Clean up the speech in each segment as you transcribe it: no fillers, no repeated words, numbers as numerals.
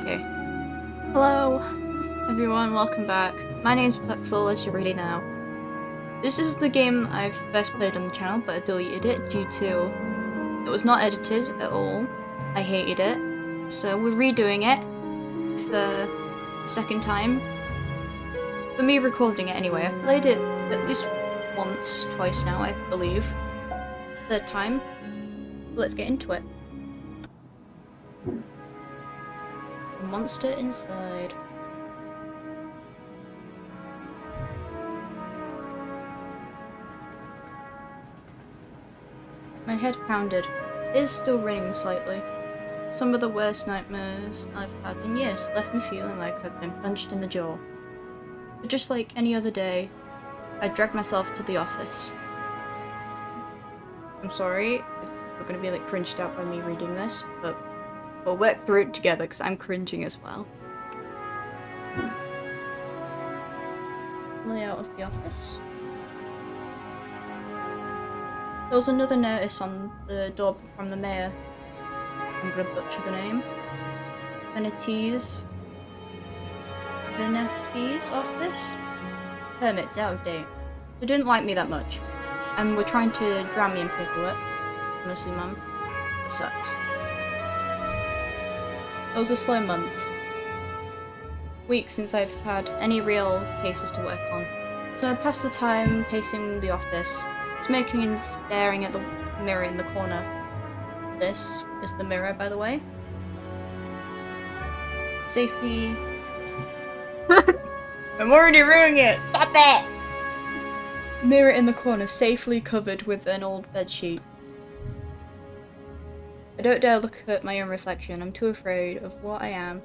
Okay. Hello, everyone. Welcome back. My name's Pixel, as you already know. This is the game I've first played on the channel, but I deleted it due to it was not edited at all. I hated it, so we're redoing it for the second time. For me recording it anyway. I've played it at least once, twice now, I believe. Third time. Let's get into it. Monster inside. My head pounded. It is still ringing slightly. Some of the worst nightmares I've had in years left me feeling like I've been punched in the jaw. But just like any other day, I dragged myself to the office. I'm sorry if you're gonna be like cringed out by me reading this, but we'll work through it together because I'm cringing as well. Layout of the office. There was another notice on the door from the mayor. I'm gonna butcher the name. Venetti's office? Permit's out of date. They didn't like me that much, and were trying to drown me in paperwork. Honestly, Mum, it sucks. It was a slow month. Weeks since I've had any real cases to work on. So I passed the time pacing the office, smoking and staring at the mirror in the corner. This is the mirror, by the way. Safely... I'm already ruining it! Stop it! Mirror in the corner, safely covered with an old bedsheet. I don't dare look at my own reflection. I'm too afraid of what I am.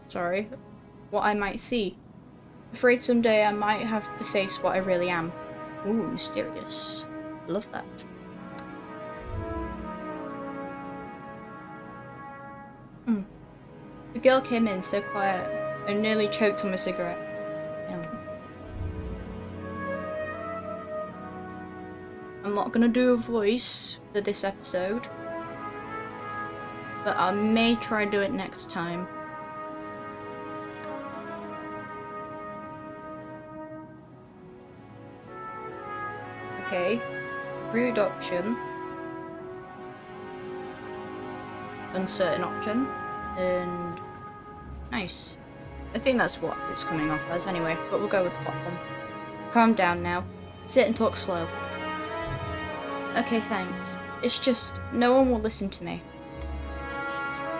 Sorry. What I might see. Afraid someday I might have to face what I really am. Ooh, mysterious. Love that. The girl came in so quiet, I nearly choked on my cigarette. I'm not gonna do a voice for this episode, but I may try to do it next time. Okay, rude option, uncertain option, and nice. I think that's what it's coming off as anyway, but we'll go with the top one. Calm down now. Sit and talk slow. Okay, thanks. It's just, no one will listen to me.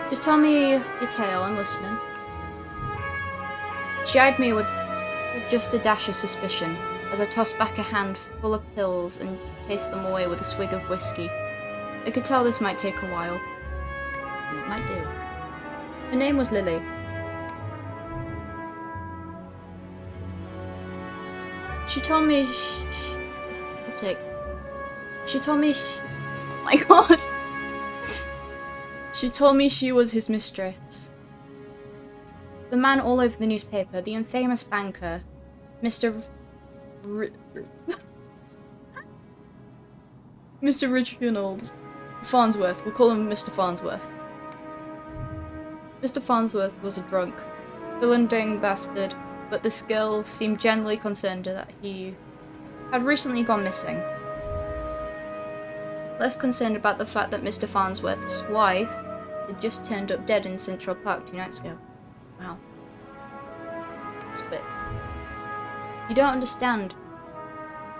Just tell me your tale, I'm listening. She eyed me with just a dash of suspicion, as I tossed back a hand full of pills and chased them away with a swig of whiskey. I could tell this might take a while. And it might do. Her name was Lily. She told me oh my god. She told me she was his mistress. The man all over the newspaper, the infamous banker, Mr. Mr. Reginald Farnsworth. We'll call him Mr. Farnsworth. Mr. Farnsworth was a drunk, villain-doing bastard, but this girl seemed genuinely concerned that he had recently gone missing. Less concerned about the fact that Mr. Farnsworth's wife had just turned up dead in Central Park 2 nights ago. Wow. It's a bit... You don't understand.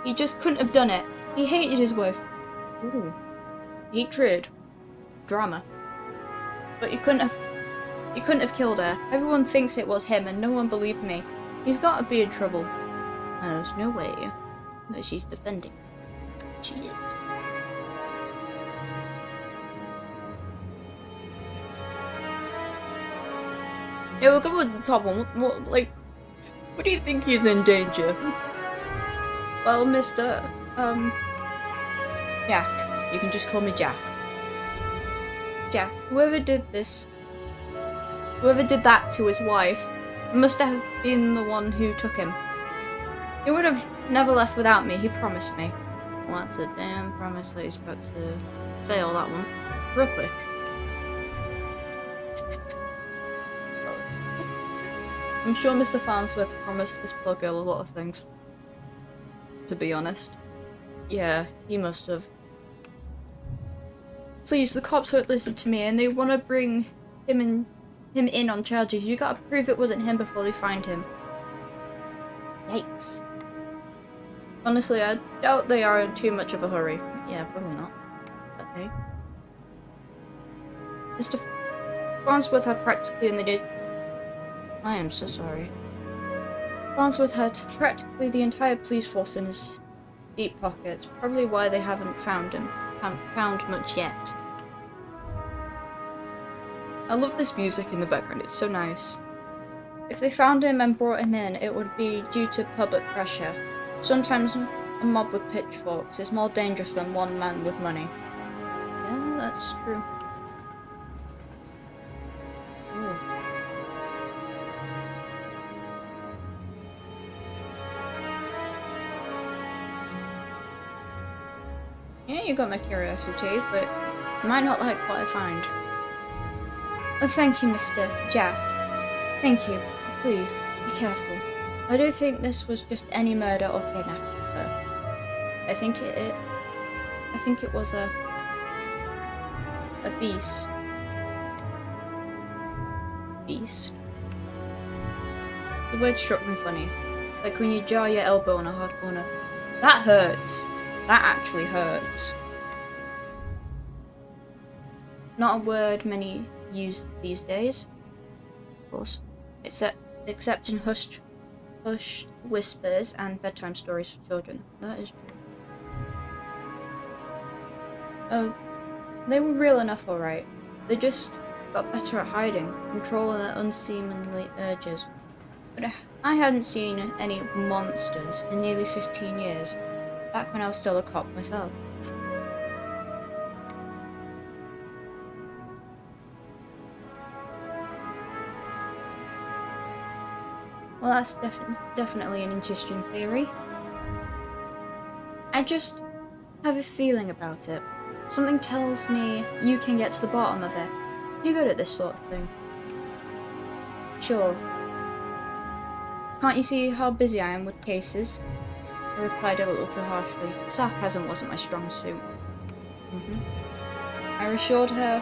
He just couldn't have done it. He hated his wife. Ooh. Hatred. Drama. But he couldn't have killed her. Everyone thinks it was him and no one believed me. He's got to be in trouble. There's no way that she's defending. She is. Yeah, we'll go with the top one. What do you think he's in danger? Well, Mr. Jack. You can just call me Jack. Jack, whoever did that to his wife must have been the one who took him. He would have never left without me, he promised me. Well, that's a damn promise that he's about to fail, that one. Real quick. I'm sure Mr. Farnsworth promised this poor girl a lot of things. To be honest. Yeah, he must have. Please, the cops won't listen to me and they want to bring him in on charges. You gotta prove it wasn't him before they find him. Yikes. Honestly, I doubt they are in too much of a hurry. Yeah, probably not. Okay. Mr. Farnsworth had practically I am so sorry. Farnsworth had practically the entire police force in his deep pockets. Probably why they haven't found him. Haven't found much yet. I love this music in the background, it's so nice. If they found him and brought him in, it would be due to public pressure. Sometimes a mob with pitchforks is more dangerous than one man with money. Yeah, that's true. Ooh. Yeah, you got my curiosity, but you might not like what I find. Oh, thank you, Mr. Jack. Thank you. Please, be careful. I don't think this was just any murder or kidnapping. I think it was a beast. Beast. The word struck me funny. Like when you jar your elbow on a hard corner. That hurts. That actually hurts. Not a word many use these days, of course, except in hushed whispers and bedtime stories for children. That is true. Oh, they were real enough, alright. They just got better at hiding, controlling their unseemly urges. But I hadn't seen any monsters in nearly 15 years, back when I was still a cop myself. Well, that's definitely an interesting theory. I just have a feeling about it. Something tells me you can get to the bottom of it. You're good at this sort of thing. Sure. Can't you see how busy I am with cases? I replied a little too harshly. Sarcasm wasn't my strong suit. I reassured her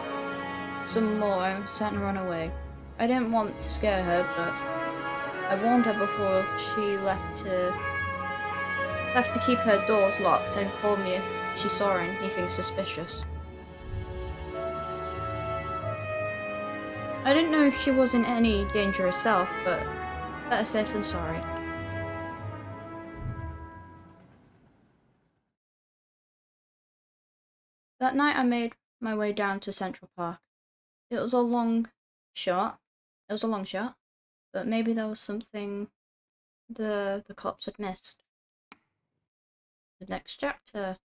some more and sent her on her way. I didn't want to scare her, but I warned her before she left to keep her doors locked and call me if she saw anything suspicious. I didn't know if she was in any danger herself, but better safe than sorry. That night I made my way down to Central Park. It was a long shot, but maybe there was something the cops had missed. The next chapter.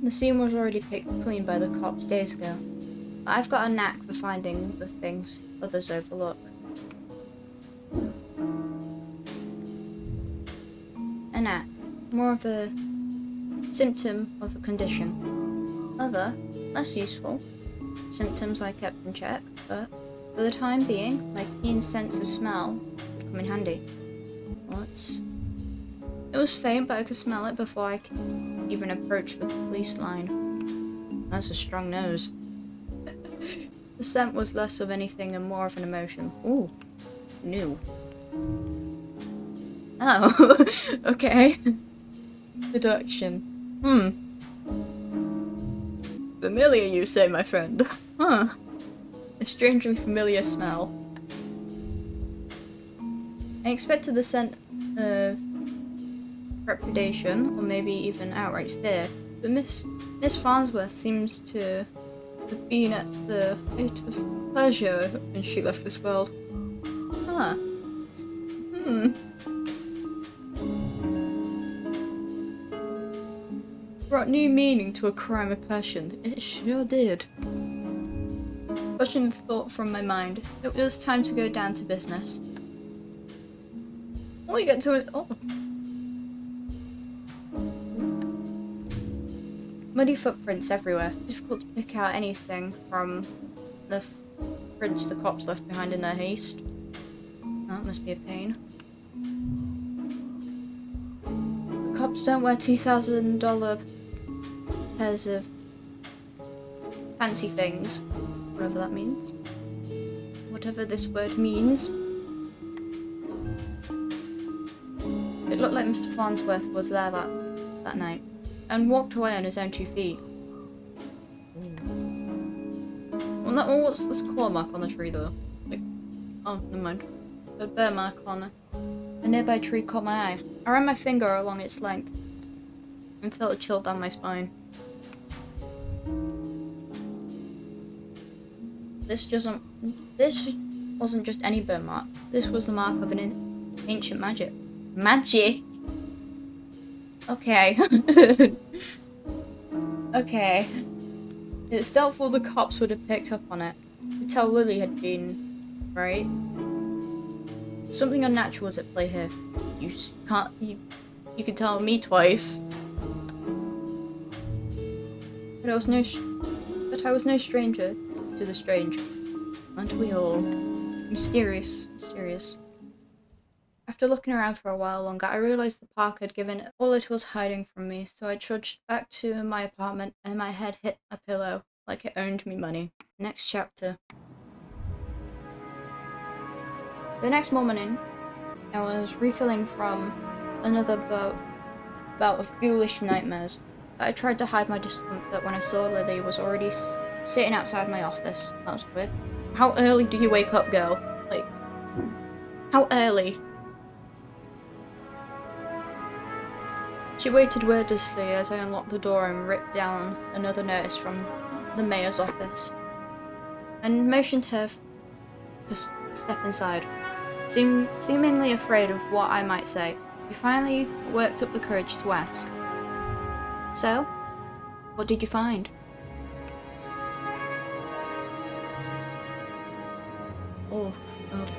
The scene was already picked clean by the cops days ago. I've got a knack for finding the things others overlook. A knack. More of a symptom of a condition. Other, less useful, symptoms I kept in check, but for the time being, my keen sense of smell would come in handy. What? It was faint, but I could smell it before I could even approach the police line. That's a strong nose. The scent was less of anything and more of an emotion. Ooh, new. Oh, okay. Deduction. Familiar, you say, my friend. Huh. A strangely familiar smell. I expected the scent of trepidation, or maybe even outright fear, but Miss Farnsworth seems to have been at the height of pleasure when she left this world. Huh. Brought new meaning to a crime of passion. It sure did. Pushing the thought from my mind, it was time to go down to business. Oh, you get to it. Oh. Muddy footprints everywhere. Difficult to pick out anything from the prints the cops left behind in their haste. That must be a pain. The cops don't wear $2,000 pairs of fancy things, whatever that means. Whatever this word means. It looked like Mr. Farnsworth was there that night, and walked away on his own 2 feet. Well, what's this claw mark on the tree though? Like, oh, never mind. A bear mark on a nearby tree caught my eye. I ran my finger along its length and felt a chill down my spine. This wasn't just any burn mark. This was the mark of an ancient magic. Magic? Okay. Okay. It's doubtful the cops would have picked up on it. You could tell Lily had been, right? Something unnatural was at play here. You could tell me twice. But I was no stranger to the strange. Aren't we all? Mysterious. After looking around for a while longer, I realised the park had given all it was hiding from me, so I trudged back to my apartment and my head hit a pillow like it owed me money. Next chapter. The next morning, I was refilling from another bout of ghoulish nightmares, but I tried to hide my discomfort when I saw Lily was already sitting outside my office. That was quick. How early do you wake up, girl? Like, how early? She waited wordlessly as I unlocked the door and ripped down another notice from the mayor's office, and motioned her to step inside. Seemingly afraid of what I might say, we finally worked up the courage to ask. So, what did you find? Oh, God.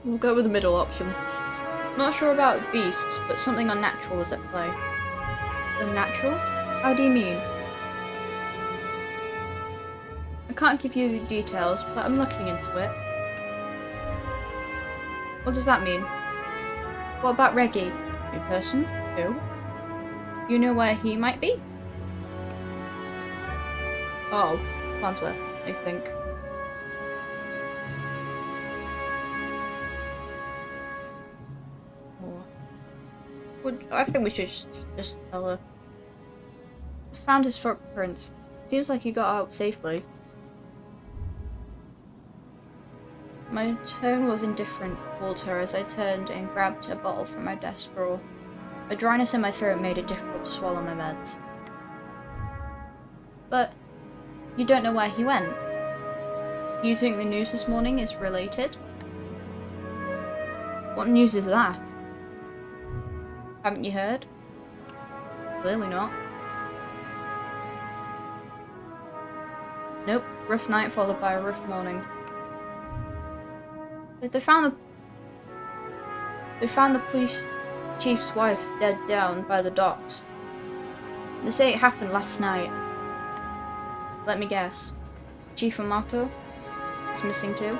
We'll go with the middle option. Not sure about beasts, but something unnatural was at play. Unnatural? How do you mean? I can't give you the details, but I'm looking into it. What does that mean? What about Reggie? New person? Who? You know where he might be? Oh, Farnsworth, I think. I think we should just tell her. I found his footprints. Seems like he got out safely. My tone was indifferent towards her as I turned and grabbed a bottle from my desk drawer. A dryness in my throat made it difficult to swallow my meds. But you don't know where he went. You think the news this morning is related? What news is that? Haven't you heard? Clearly not. Nope. Rough night followed by a rough morning. But they found the police chief's wife dead down by the docks. They say it happened last night. Let me guess. Chief Amato is missing too.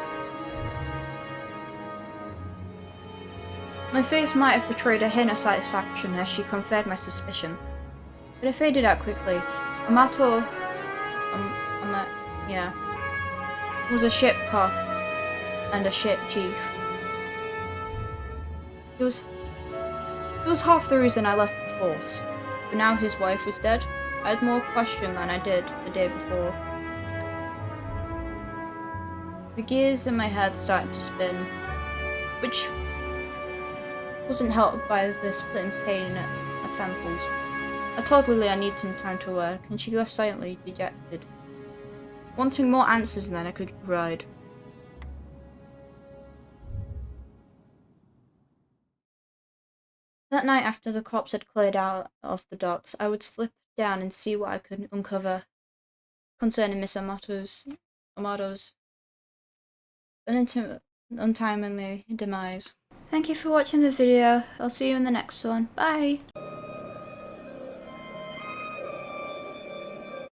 My face might have betrayed a hint of satisfaction as she confirmed my suspicion, but it faded out quickly. Amato, was a ship cop and a ship chief. He was half the reason I left the force, but now his wife was dead. I had more question than I did the day before. The gears in my head started to spin, which wasn't helped by the splitting pain at my temples. I told Lily I needed some time to work, and she left silently dejected, wanting more answers than I could provide. That night, after the cops had cleared out of the docks, I would slip down and see what I could uncover concerning Miss Amato's untimely demise. Thank you for watching the video. I'll see you in the next one. Bye!